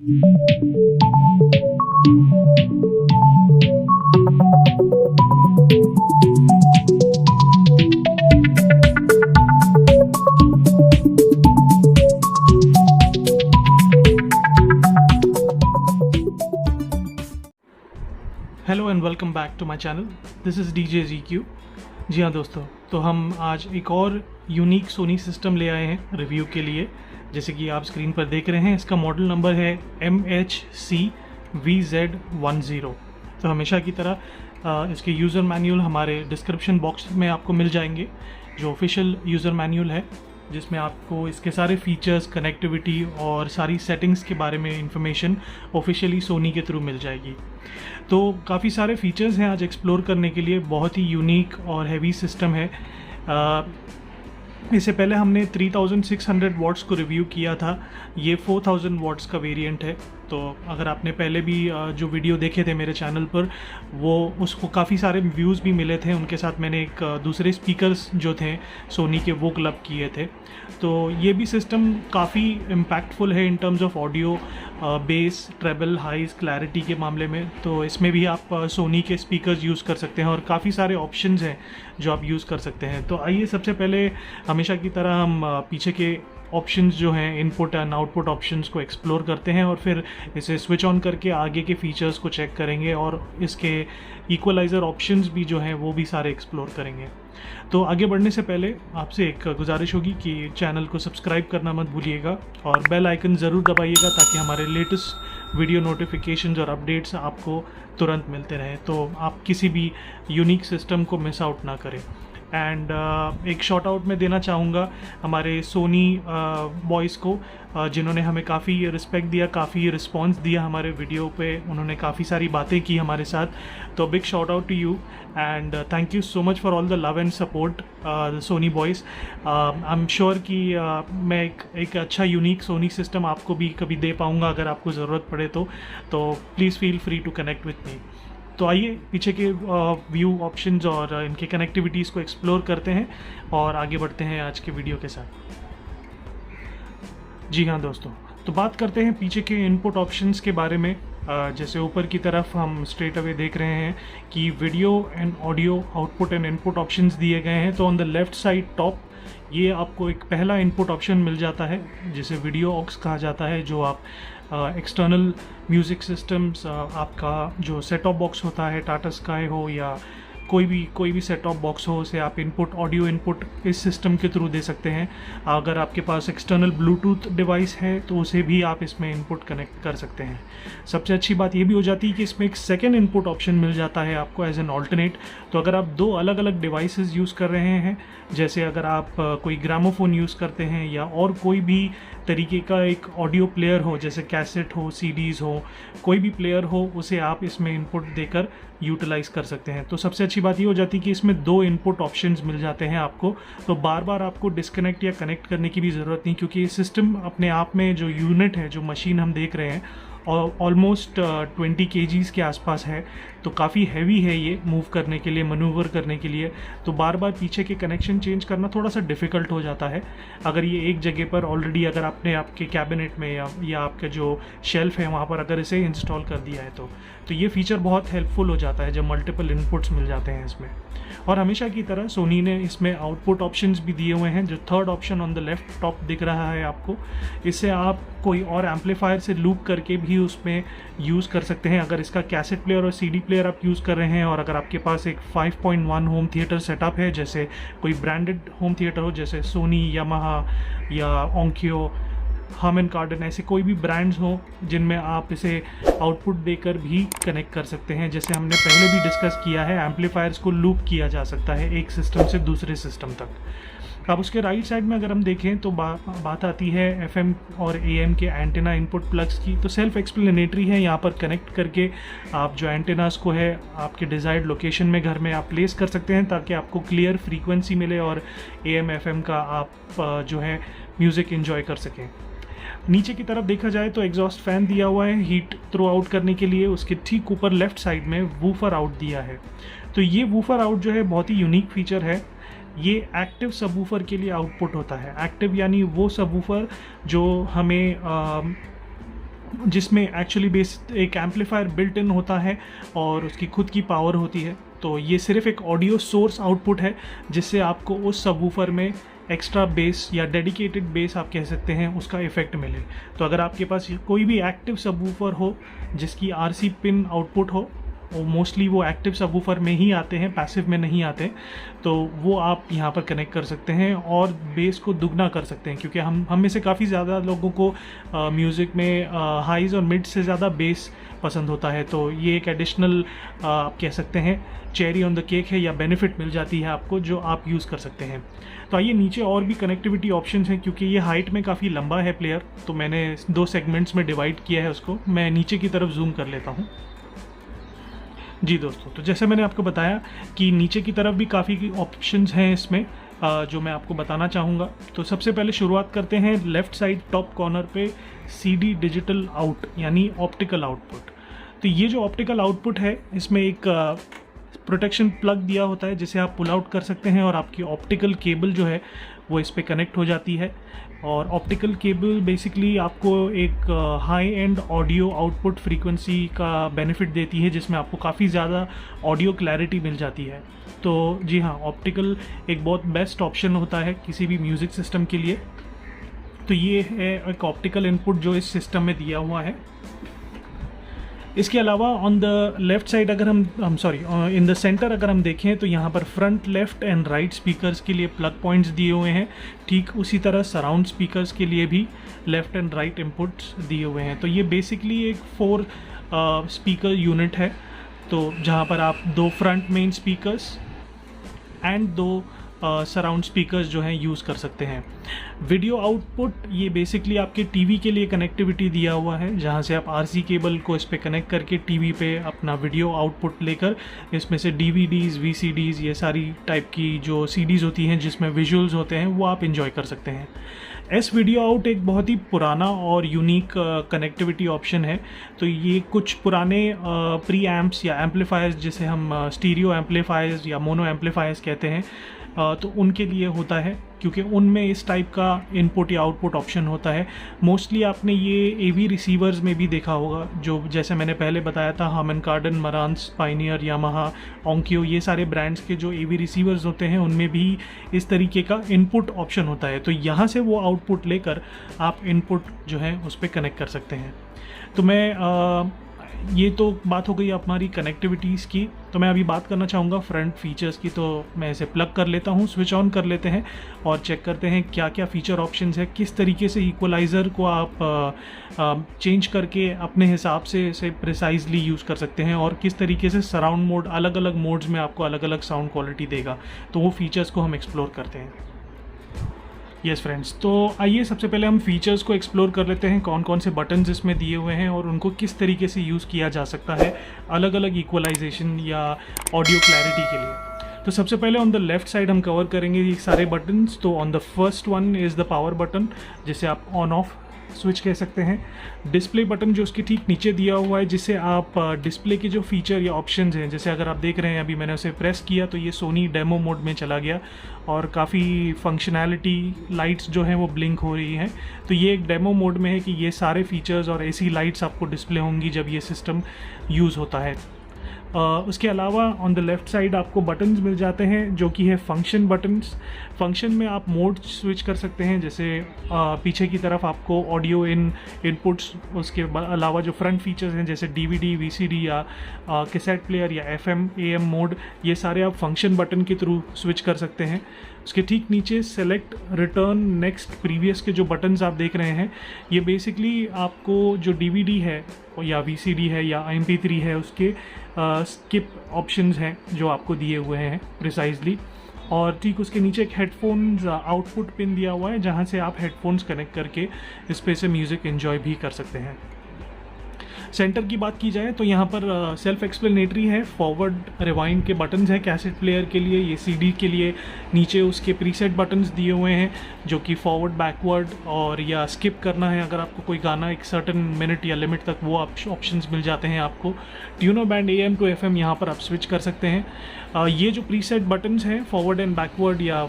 Hello and welcome back to my channel. This is DJ ZQ। जी हाँ दोस्तों, तो हम आज एक और यूनिक सोनी सिस्टम ले आए हैं रिव्यू के लिए। जैसे कि आप स्क्रीन पर देख रहे हैं, इसका मॉडल नंबर है MHC-VZ10। तो हमेशा की तरह इसके यूज़र मैनुअल हमारे डिस्क्रिप्शन बॉक्स में आपको मिल जाएंगे, जो ऑफिशियल यूज़र मैनुअल है, जिसमें आपको इसके सारे फीचर्स, कनेक्टिविटी और सारी सेटिंग्स के बारे में इंफॉर्मेशन ऑफिशियली सोनी के थ्रू मिल जाएगी। तो काफ़ी सारे फीचर्स हैं आज एक्सप्लोर करने के लिए। बहुत ही यूनिक और हैवी सिस्टम है। इससे पहले हमने 3600 वॉट्स को रिव्यू किया था। ये 4000 वॉट्स का वेरिएंट है। तो अगर आपने पहले भी जो वीडियो देखे थे मेरे चैनल पर, वो उसको काफ़ी सारे व्यूज़ भी मिले थे। उनके साथ मैंने एक दूसरे स्पीकर्स जो थे सोनी के, वो क्लब किए थे। तो ये भी सिस्टम काफ़ी इम्पैक्टफुल है in terms of audio, bass, treble, highs, clarity के मामले में। तो इसमें भी आप सोनी के स्पीकर्स यूज़ कर सकते हैं और काफ़ी सारे ऑप्शंस हैं जो आप यूज़ कर सकते हैं। तो आइए सबसे पहले हमेशा की तरह हम पीछे के ऑप्शंस जो हैं, इनपुट एंड आउटपुट ऑप्शंस को एक्सप्लोर करते हैं और फिर इसे स्विच ऑन करके आगे के फीचर्स को चेक करेंगे और इसके इक्वलाइज़र ऑप्शंस भी जो हैं वो भी सारे एक्सप्लोर करेंगे। तो आगे बढ़ने से पहले आपसे एक गुजारिश होगी कि चैनल को सब्सक्राइब करना मत भूलिएगा और बेल आइकन ज़रूर दबाइएगा, ताकि हमारे लेटेस्ट वीडियो नोटिफिकेशंस और अपडेट्स आपको तुरंत मिलते रहें, तो आप किसी भी यूनिक सिस्टम को मिस आउट ना करें। एंड एक शॉट आउट मैं देना चाहूँगा हमारे सोनी बॉयज़ को, जिन्होंने हमें काफ़ी रिस्पेक्ट दिया, काफ़ी रिस्पांस दिया हमारे वीडियो पे। उन्होंने काफ़ी सारी बातें की हमारे साथ। तो big shout out to you and thank you so much for all the love and support Sony boys. I am sure कि मैं एक अच्छा यूनिक सोनी सिस्टम आपको भी कभी दे पाऊँगा अगर आपको ज़रूरत पड़े तो please feel free to connect with me. तो आइए पीछे के व्यू ऑप्शंस और इनके कनेक्टिविटीज़ को एक्सप्लोर करते हैं और आगे बढ़ते हैं आज के वीडियो के साथ। जी हाँ दोस्तों, तो बात करते हैं पीछे के इनपुट ऑप्शंस के बारे में। जैसे ऊपर की तरफ हम स्ट्रेट अवे देख रहे हैं कि video and audio output and input options दिए गए हैं। तो on the left side top ये आपको एक पहला इनपुट ऑप्शन मिल जाता है, जिसे वीडियो ऑक्स कहा जाता है, जो आप एक्सटर्नल म्यूज़िक सिस्टम्स, आपका जो सेट टॉप बॉक्स होता है, टाटा स्काई हो या कोई भी सेट टॉप बॉक्स हो, उसे आप इनपुट, ऑडियो इनपुट इस सिस्टम के थ्रू दे सकते हैं। अगर आपके पास एक्सटर्नल ब्लूटूथ डिवाइस है तो उसे भी आप इसमें इनपुट कनेक्ट कर सकते हैं। सबसे अच्छी बात ये भी हो जाती है कि इसमें एक सेकेंड इनपुट ऑप्शन मिल जाता है आपको एज एन ऑल्टरनेट। तो अगर आप दो अलग अलग डिवाइसेस यूज़ कर रहे हैं, जैसे अगर आप कोई ग्रामोफोन यूज़ करते हैं या और कोई भी तरीके का एक ऑडियो प्लेयर हो, जैसे कैसेट हो, सीडीज़ हो, कोई भी प्लेयर हो, उसे आप इसमें इनपुट देकर यूटिलाइज़ कर सकते हैं। तो सबसे अच्छी बात ये हो जाती है कि इसमें दो इनपुट ऑप्शंस मिल जाते हैं आपको। तो बार बार आपको डिस्कनेक्ट या कनेक्ट करने की भी ज़रूरत नहीं, क्योंकि ये सिस्टम अपने आप में, जो यूनिट है, जो मशीन हम देख रहे हैं, और ऑलमोस्ट 20 kgs के आसपास है। तो काफ़ी हैवी है ये मूव करने के लिए, मनूवर करने के लिए। तो बार बार पीछे के कनेक्शन चेंज करना थोड़ा सा डिफ़िकल्ट हो जाता है अगर ये एक जगह पर ऑलरेडी, अगर आपने आपके कैबिनेट में या आपके जो शेल्फ है वहाँ पर अगर इसे इंस्टॉल कर दिया है तो ये फीचर बहुत हेल्पफुल हो जाता है जब मल्टीपल इनपुट्स मिल जाते हैं इसमें। और हमेशा की तरह सोनी ने इसमें आउटपुट ऑप्शंस भी दिए हुए हैं। जो third option on the left top दिख रहा है आपको, इससे आप कोई और एम्पलीफायर से लूप करके भी उसमें यूज़ कर सकते हैं। अगर इसका कैसेट प्लेयर और सीडी प्लेयर आप यूज़ कर रहे हैं और अगर आपके पास एक 5.1 होम थिएटर सेटअप है, जैसे कोई ब्रांडेड होम थिएटर हो, जैसे सोनी, यामाहा या ओंकियो, हार्मन कार्डन, ऐसे कोई भी ब्रांड्स हो जिनमें आप इसे आउटपुट देकर भी कनेक्ट कर सकते हैं। जैसे हमने पहले भी डिस्कस किया है, एम्पलीफायर्स को लूप किया जा सकता है एक सिस्टम से दूसरे सिस्टम तक। अब उसके राइट साइड में अगर हम देखें तो बात आती है FM और AM के एंटेना इनपुट प्लग्स की। तो सेल्फ एक्सप्लेनेटरी है, यहाँ पर कनेक्ट करके आप जो एंटेनास को है आपके डिज़ायर्ड लोकेशन में घर में आप प्लेस कर सकते हैं, ताकि आपको क्लियर फ्रीक्वेंसी मिले और AM FM का आप जो है म्यूज़िक एंजॉय कर सकें। नीचे की तरफ देखा जाए तो एग्जॉस्ट फैन दिया हुआ है हीट थ्रो आउट करने के लिए। उसके ठीक ऊपर लेफ़्ट साइड में वूफर आउट दिया है। तो ये वूफर आउट जो है बहुत ही यूनिक फीचर है। ये एक्टिव सबवूफर के लिए आउटपुट होता है। एक्टिव यानी वो सबवूफर जो हमें जिसमें एक्चुअली बेस एक एम्पलीफायर बिल्ट इन होता है और उसकी खुद की पावर होती है। तो ये सिर्फ एक ऑडियो सोर्स आउटपुट है जिससे आपको उस सबवूफर में एक्स्ट्रा बेस या डेडिकेटेड बेस आप कह सकते हैं उसका इफेक्ट मिले। तो अगर आपके पास कोई भी एक्टिव सबवूफर हो जिसकी आरसी पिन आउटपुट हो, और मोस्टली वो एक्टिव सबवूफर में ही आते हैं, पैसिव में नहीं आते, तो वो आप यहाँ पर कनेक्ट कर सकते हैं और बेस को दुगना कर सकते हैं। क्योंकि हम में से काफ़ी ज़्यादा लोगों को म्यूज़िक में हाइज़ और मिड से ज़्यादा बेस पसंद होता है, तो ये एक एडिशनल आप कह सकते हैं चेरी ऑन द केक है या बेनिफिट मिल जाती है आपको जो आप यूज़ कर सकते हैं। तो आइए नीचे और भी कनेक्टिविटी ऑप्शंस हैं। क्योंकि ये हाइट में काफ़ी लंबा है प्लेयर, तो मैंने 2 सेगमेंट्स में डिवाइड किया है उसको। मैं नीचे की तरफ जूम कर लेता हूँ। जी दोस्तों, तो जैसे मैंने आपको बताया कि नीचे की तरफ भी काफ़ी ऑप्शंस हैं इसमें जो मैं आपको बताना चाहूँगा। तो सबसे पहले शुरुआत करते हैं लेफ़्ट साइड टॉप कॉर्नर पे CD डिजिटल आउट यानी ऑप्टिकल आउटपुट। तो ये जो ऑप्टिकल आउटपुट है इसमें एक प्रोटेक्शन प्लग दिया होता है जिसे आप पुल आउट कर सकते हैं और आपकी ऑप्टिकल केबल जो है वो इस पे कनेक्ट हो जाती है। और ऑप्टिकल केबल बेसिकली आपको एक high and audio output frequency का बेनिफिट देती है जिसमें आपको काफ़ी ज़्यादा ऑडियो क्लैरिटी मिल जाती है। तो जी हाँ, ऑप्टिकल एक बहुत बेस्ट ऑप्शन होता है किसी भी म्यूज़िक सिस्टम के लिए। तो ये है एक ऑप्टिकल इनपुट जो इस सिस्टम में दिया हुआ है। इसके अलावा ऑन द लेफ़्ट साइड अगर इन द सेंटर अगर हम देखें तो यहाँ पर front, left and right speakers के लिए प्लग पॉइंट्स दिए हुए हैं। ठीक उसी तरह सराउंड स्पीकर्स के लिए भी लेफ़्ट एंड राइट इनपुट्स दिए हुए हैं। तो ये बेसिकली एक 4 स्पीकर यूनिट है, तो जहाँ पर आप 2 front main speakers and 2 surround speakers जो हैं यूज़ कर सकते हैं। वीडियो आउटपुट ये बेसिकली आपके टीवी के लिए कनेक्टिविटी दिया हुआ है, जहाँ से आप आरसी केबल को इस पे कनेक्ट करके टीवी पे अपना वीडियो आउटपुट लेकर इसमें से DVDs, VCDs, ये सारी टाइप की जो CDs होती हैं जिसमें विजुअल्स होते हैं वो आप इंजॉय कर सकते हैं। एस वीडियो आउट एक बहुत ही पुराना और यूनिक कनेक्टिविटी ऑप्शन है। तो ये कुछ पुराने प्री एम्प्स या एम्पलीफायर्स जिसे हम स्टीरियो एम्पलीफायर्स या मोनो एम्पलीफायर्स कहते हैं, तो उनके लिए होता है क्योंकि उनमें इस टाइप का इनपुट या आउटपुट ऑप्शन होता है। मोस्टली आपने ये AV रिसीवर्स में भी देखा होगा, जो जैसे मैंने पहले बताया था हामन कार्डन, मरांस, पाइनियर, यामाहा, ओंकियो, ये सारे ब्रांड्स के जो AV रिसीवर्स होते हैं उनमें भी इस तरीके का इनपुट ऑप्शन होता है। तो यहाँ से वो आउटपुट लेकर आप इनपुट जो है उस पर कनेक्ट कर सकते हैं। तो मैं ये तो बात हो गई हमारी कनेक्टिविटीज़ की। तो मैं अभी बात करना चाहूँगा फ्रंट फीचर्स की। तो मैं इसे प्लग कर लेता हूँ, स्विच ऑन कर लेते हैं और चेक करते हैं क्या क्या फ़ीचर ऑप्शंस है, किस तरीके से इक्वलाइज़र को आप चेंज करके अपने हिसाब से इसे प्रिसाइजली यूज़ कर सकते हैं और किस तरीके से सराउंड मोड अलग अलग मोड्स में आपको अलग अलग साउंड क्वालिटी देगा। तो वो फीचर्स को हम एक्सप्लोर करते हैं। यस फ्रेंड्स, तो आइए सबसे पहले हम फीचर्स को एक्सप्लोर कर लेते हैं, कौन कौन से बटन्स इसमें दिए हुए हैं और उनको किस तरीके से यूज़ किया जा सकता है अलग अलग इक्वलाइजेशन या ऑडियो क्लैरिटी के लिए। तो सबसे पहले ऑन द लेफ़्ट साइड हम कवर करेंगे ये सारे बटन्स। तो on the first one is the power button, जिसे आप ऑन ऑफ स्विच कह सकते हैं। डिस्प्ले बटन जो उसके ठीक नीचे दिया हुआ है, जिससे आप डिस्प्ले के जो फीचर या ऑप्शंस हैं, जैसे अगर आप देख रहे हैं अभी मैंने उसे प्रेस किया तो ये सोनी डेमो मोड में चला गया और काफ़ी फंक्शनैलिटी लाइट्स जो हैं वो ब्लिंक हो रही हैं। तो ये एक डेमो मोड में है कि ये सारे फीचर्स और ऐसी लाइट्स आपको डिस्प्ले होंगी जब ये सिस्टम यूज़ होता है। उसके अलावा ऑन द लेफ़्ट साइड आपको बटन्स मिल जाते हैं जो कि है फंक्शन बटन्स। फंक्शन में आप मोड स्विच कर सकते हैं, जैसे पीछे की तरफ आपको ऑडियो इनपुट्स, उसके अलावा जो फ्रंट फीचर्स हैं जैसे DVD, VCD या कैसेट प्लेयर या FM, AM मोड, ये सारे आप फंक्शन बटन के थ्रू स्विच कर सकते हैं। उसके ठीक नीचे सेलेक्ट, रिटर्न, नेक्स्ट, प्रीवियस के जो बटन्स आप देख रहे हैं, ये बेसिकली आपको जो DVD है या VCD है या MP3 है उसके स्किप ऑप्शंस हैं जो आपको दिए हुए हैं प्रिसाइजली। और ठीक उसके नीचे एक हेडफोन्स आउटपुट पिन दिया हुआ है जहाँ से आप हेडफोन्स कनेक्ट करके इस पे से म्यूज़िक एंजॉय भी कर सकते हैं। सेंटर की बात की जाए तो यहाँ पर सेल्फ एक्सप्लेनेटरी है, फॉरवर्ड रिवाइंड के बटन्स हैं कैसेट प्लेयर के लिए, ये CD के लिए नीचे उसके प्रीसेट बटन्स दिए हुए हैं जो कि फॉरवर्ड, बैकवर्ड और या स्किप करना है अगर आपको कोई गाना एक सर्टेन मिनट या लिमिट तक, वो ऑप्शंस मिल जाते हैं आपको। Tuner band AM to FM यहाँ पर आप स्विच कर सकते हैं। ये जो प्रीसेट बटन्स हैं फॉरवर्ड एंड बैकवर्ड या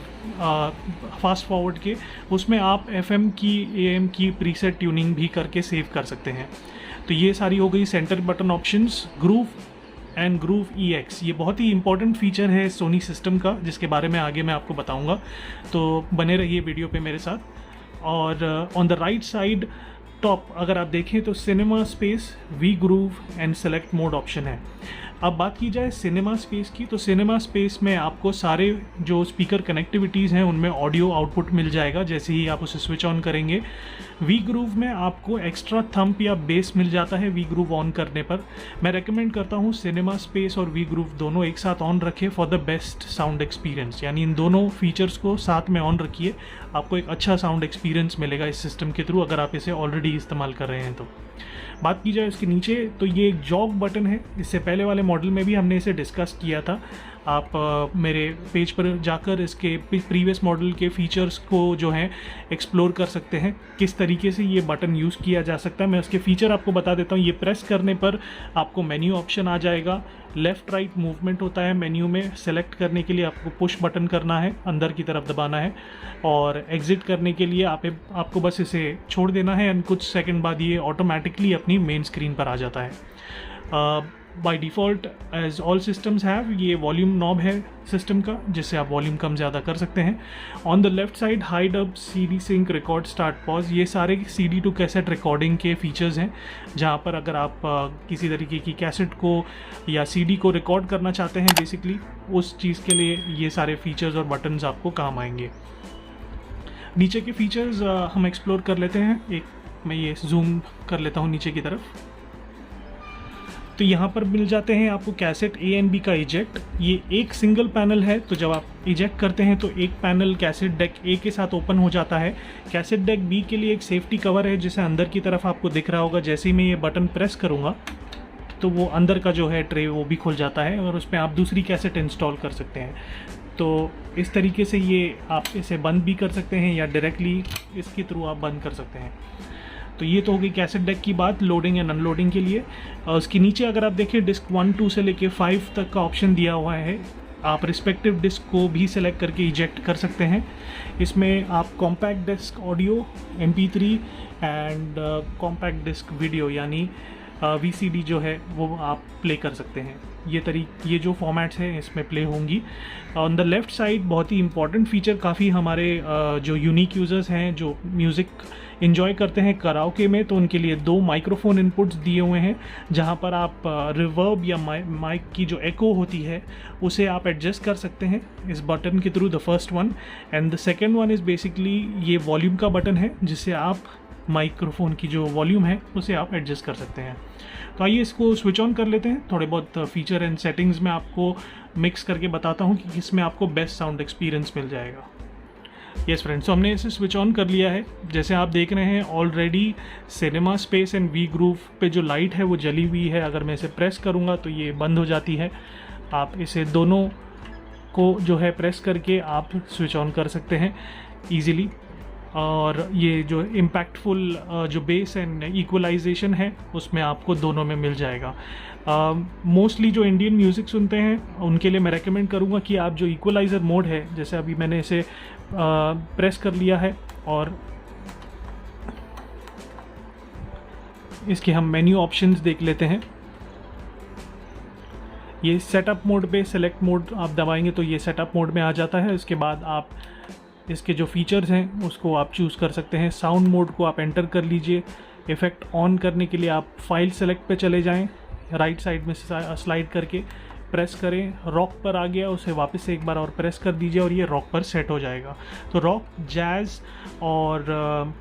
फास्ट फॉरवर्ड के, उसमें आप FM की AM की प्रीसेट ट्यूनिंग भी करके सेव कर सकते हैं। तो ये सारी हो गई centre button options. Groove and groove EX, ये बहुत ही इंपॉर्टेंट फीचर है सोनी सिस्टम का, जिसके बारे में आगे मैं आपको बताऊंगा, तो बने रहिए वीडियो पे मेरे साथ। और on the right side top अगर आप देखें तो cinema space, V groove and select mode option है। अब बात की जाए सिनेमा स्पेस की, तो सिनेमा स्पेस में आपको सारे जो स्पीकर कनेक्टिविटीज़ हैं उनमें ऑडियो आउटपुट मिल जाएगा जैसे ही आप उसे स्विच ऑन करेंगे। वी ग्रूव में आपको एक्स्ट्रा थंप या बेस मिल जाता है वी ग्रूव ऑन करने पर। मैं रेकमेंड करता हूँ सिनेमा स्पेस और वी ग्रूव दोनों एक साथ ऑन रखें for the best sound experience, यानी इन दोनों फीचर्स को साथ में ऑन रखिए, आपको एक अच्छा साउंड एक्सपीरियंस मिलेगा इस सिस्टम के थ्रू अगर आप इसे ऑलरेडी इस्तेमाल कर रहे हैं तो। बात की जाए इसके नीचे तो ये एक जॉग बटन है, इससे पहले वाले मॉडल में भी हमने इसे डिस्कस किया था। आप मेरे पेज पर जाकर इसके प्रीवियस मॉडल के फीचर्स को जो है एक्सप्लोर कर सकते हैं, किस तरीके से ये बटन यूज़ किया जा सकता है। मैं उसके फीचर आपको बता देता हूँ। ये प्रेस करने पर आपको मेन्यू ऑप्शन आ जाएगा, लेफ़्ट राइट मूवमेंट होता है मेन्यू में। सेलेक्ट करने के लिए आपको पुश बटन करना है, अंदर की तरफ दबाना है, और एग्ज़िट करने के लिए आपको बस इसे छोड़ देना है एंड कुछ सेकंड बाद ये ऑटोमेटिकली अपनी मेन स्क्रीन पर आ जाता है। By default as all systems have, ये वॉल्यूम नॉब है सिस्टम का, जिससे आप वॉल्यूम कम ज़्यादा कर सकते हैं। On the left side high dub, CD sync, record, start, pause, ये सारे CD टू कैसेट रिकॉर्डिंग के फीचर्स हैं, जहाँ पर अगर आप किसी तरीके की कैसेट को या CD को रिकॉर्ड करना चाहते हैं बेसिकली, उस चीज़ के लिए ये सारे फीचर्स और बटन्स आपको काम आएंगे। नीचे के फीचर्स हम एक्सप्लोर कर लेते हैं। एक मैं ये जूम कर लेता हूँ नीचे की तरफ, तो यहाँ पर मिल जाते हैं आपको कैसेट A एंड B का इजेक्ट। ये एक सिंगल पैनल है, तो जब आप इजेक्ट करते हैं तो एक पैनल कैसेट डेक A के साथ ओपन हो जाता है। कैसेट डेक B के लिए एक सेफ्टी कवर है जिसे अंदर की तरफ आपको दिख रहा होगा। जैसे ही मैं ये बटन प्रेस करूँगा तो वो अंदर का जो है ट्रे वो भी खुल जाता है और उसमें आप दूसरी कैसेट इंस्टॉल कर सकते हैं। तो इस तरीके से ये आप इसे बंद भी कर सकते हैं या डायरेक्टली इसके थ्रू आप बंद कर सकते हैं। तो ये तो हो गई कैसेट डेक की बात लोडिंग एंड अनलोडिंग के लिए। उसके नीचे अगर आप देखें डिस्क 1, 2 से लेके 5 तक का ऑप्शन दिया हुआ है। आप रिस्पेक्टिव डिस्क को भी सेलेक्ट करके इजेक्ट कर सकते हैं। इसमें आप compact disc audio, MP3 and compact disc video यानी VCD जो है वो आप प्ले कर सकते हैं। ये जो फॉर्मेट्स हैं इसमें प्ले होंगी। ऑन द लेफ़्ट साइड बहुत ही इंपॉर्टेंट फीचर, काफ़ी हमारे जो यूनिक यूज़र्स हैं जो म्यूज़िक इन्जॉय करते हैं कराओके में, तो उनके लिए 2 माइक्रोफोन इनपुट्स दिए हुए हैं, जहां पर आप रिवर्ब या माइक की जो एको होती है उसे आप एडजस्ट कर सकते हैं इस बटन के through. The first one and the second one is basically ये वॉल्यूम का बटन है, जिससे आप माइक्रोफोन की जो वॉल्यूम है उसे आप एडजस्ट कर सकते हैं। तो आइए इसको स्विच ऑन कर लेते हैं। थोड़े बहुत फीचर एंड सेटिंग्स में आपको मिक्स करके बताता हूँ कि किसमें आपको बेस्ट साउंड एक्सपीरियंस मिल जाएगा। यस फ्रेंड्स, तो हमने इसे स्विच ऑन कर लिया है। जैसे आप देख रहे हैं already cinema space and V groove पे जो लाइट है वो जली हुई है। अगर मैं इसे प्रेस करूँगा तो ये बंद हो जाती है। आप इसे दोनों को जो है प्रेस करके आप स्विच ऑन कर सकते हैं ईज़िली। और ये जो इम्पैक्टफुल जो बेस एंड इक्वलाइजेशन है उसमें आपको दोनों में मिल जाएगा। मोस्टली जो इंडियन म्यूज़िक सुनते हैं उनके लिए मैं रेकमेंड करूँगा कि आप जो इक्वलाइज़र मोड है, जैसे अभी मैंने इसे प्रेस कर लिया है और इसके हम मेन्यू ऑप्शंस देख लेते हैं। ये सेटअप मोड पे सेलेक्ट मोड आप दबाएंगे तो ये सेटअप मोड में आ जाता है। इसके बाद आप इसके जो फीचर्स हैं उसको आप चूज़ कर सकते हैं। साउंड मोड को आप एंटर कर लीजिए। इफ़ेक्ट ऑन करने के लिए आप फाइल सेलेक्ट पे चले जाएं, राइट साइड में स्लाइड करके प्रेस करें। रॉक पर आ गया, उसे वापस से एक बार और प्रेस कर दीजिए और ये रॉक पर सेट हो जाएगा। तो रॉक, जैज़ और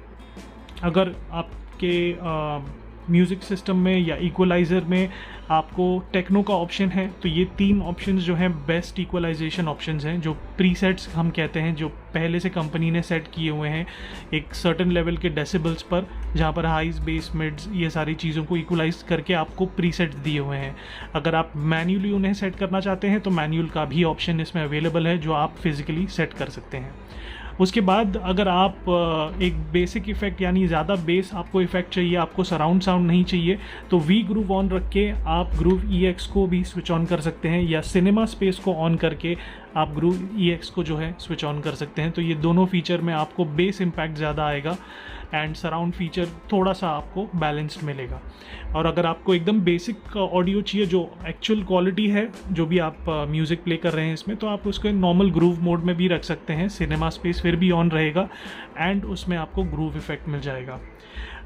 अगर आपके म्यूज़िक सिस्टम में या इक्वलाइज़र में आपको टेक्नो का ऑप्शन है तो ये 3 ऑप्शंस जो हैं बेस्ट इक्वलाइजेशन ऑप्शंस हैं, जो प्रीसेट्स हम कहते हैं, जो पहले से कंपनी ने सेट किए हुए हैं एक सर्टेन लेवल के डेसिबल्स पर, जहाँ पर हाइज, बेस, मिड्स, ये सारी चीज़ों को इक्वलाइज करके आपको प्रीसेट्स दिए हुए हैं। अगर आप मैन्युअली उन्हें सेट करना चाहते हैं तो मैन्युअल का भी ऑप्शन इसमें अवेलेबल है जो आप फिज़िकली सेट कर सकते हैं। उसके बाद अगर आप एक बेसिक इफ़ेक्ट यानी ज़्यादा बेस आपको इफ़ेक्ट चाहिए, आपको सराउंड साउंड नहीं चाहिए, तो वी ग्रूव ऑन रख के आप ग्रूव EX को भी स्विच ऑन कर सकते हैं, या सिनेमा स्पेस को ऑन करके आप ग्रूव EX को जो है स्विच ऑन कर सकते हैं। तो ये दोनों फीचर में आपको बेस इम्पैक्ट ज़्यादा आएगा, एंड सराउंड फीचर थोड़ा सा आपको बैलेंस्ड मिलेगा। और अगर आपको एकदम बेसिक ऑडियो चाहिए जो एक्चुअल क्वालिटी है, जो भी आप म्यूज़िक प्ले कर रहे हैं इसमें, तो आप उसको नॉर्मल ग्रूव मोड में भी रख सकते हैं, सिनेमा स्पेस फिर भी ऑन रहेगा एंड उसमें आपको ग्रूव इफेक्ट मिल जाएगा।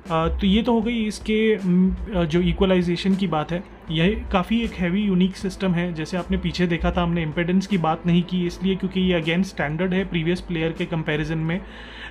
तो ये तो हो गई इसके जो इक्वलाइजेशन की बात है। यह काफ़ी एक हैवी यूनिक सिस्टम है। जैसे आपने पीछे देखा था, हमने इम्पेडेंस की बात नहीं की इसलिए क्योंकि ये अगेन स्टैंडर्ड है प्रीवियस प्लेयर के कंपैरिजन में।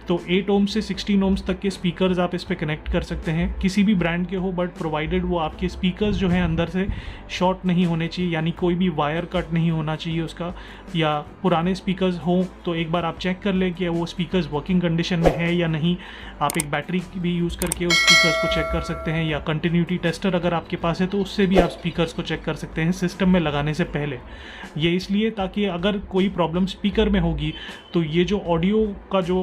तो 8 ओम्स से 16 ओम्स तक के स्पीकर्स आप इस पे कनेक्ट कर सकते हैं, किसी भी ब्रांड के हो, बट प्रोवाइडेड वो आपके स्पीकर्स जो हैं अंदर से शॉर्ट नहीं होने चाहिए, यानी कोई भी वायर कट नहीं होना चाहिए उसका, या पुराने स्पीकर्स हों तो एक बार आप चेक कर लें कि वो स्पीकर्स वर्किंग कंडीशन में है या नहीं। आप एक बैटरी भी यूज़ करके उस स्पीकर्स को चेक कर सकते हैं, या कंटिन्यूटी टेस्टर अगर आपके पास है तो उससे भी आप स्पीकर्स को चेक कर सकते हैं सिस्टम में लगाने से पहले। ये इसलिए ताकि अगर कोई प्रॉब्लम स्पीकर में होगी तो ये जो ऑडियो का जो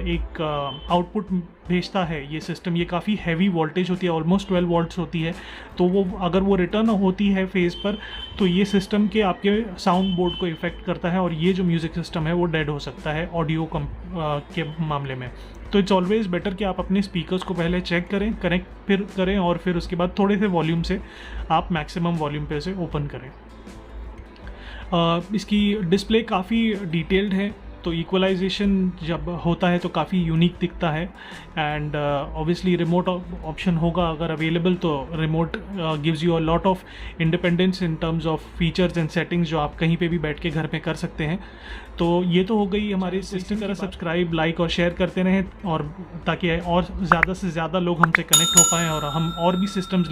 एक आउटपुट भेजता है ये सिस्टम, ये काफ़ी हैवी वोल्टेज होती है, ऑलमोस्ट 12 वोल्ट्स होती है, तो वो अगर वो रिटर्न होती है फेज़ पर तो ये सिस्टम के आपके साउंड बोर्ड को इफ़ेक्ट करता है और ये जो म्यूज़िक सिस्टम है वो डेड हो सकता है ऑडियो के मामले में। तो इट्स ऑलवेज़ बेटर कि आप अपने स्पीकर्स को पहले चेक करें, कनेक्ट फिर करें और फिर उसके बाद थोड़े से वॉल्यूम से आप मैक्सिमम वॉल्यूम पे से ओपन करें। इसकी डिस्प्ले काफ़ी डिटेल्ड है, तो इक्वलाइजेशन जब होता है तो काफ़ी यूनिक दिखता है। एंड ऑब्वियसली रिमोट ऑप्शन होगा अगर अवेलेबल, तो remote gives you a lot of independence in terms of features and settings जो आप कहीं पे भी बैठ के घर पे कर सकते हैं। तो ये तो हो गई हमारे सिस्टम। तरह सब्सक्राइब, लाइक और शेयर करते रहें और ताकि और ज़्यादा से ज़्यादा लोग हमसे कनेक्ट हो पाएँ और हम और भी सिस्टम्स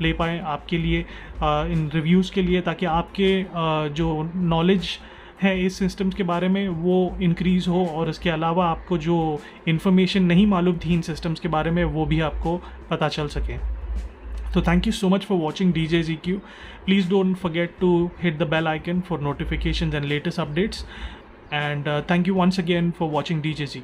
ले पाएँ आपके लिए इन रिव्यूज़ के लिए, ताकि आपके जो नॉलेज है इस सिस्टम्स के बारे में वो इंक्रीज़ हो और इसके अलावा आपको जो इन्फॉर्मेशन नहीं मालूम थी इन सिस्टम्स के बारे में वो भी आपको पता चल सके। तो thank you so much for watching DJZQ। Please don't forget to hit the bell icon for notifications and latest updates, and thank you once again for watching DJZQ।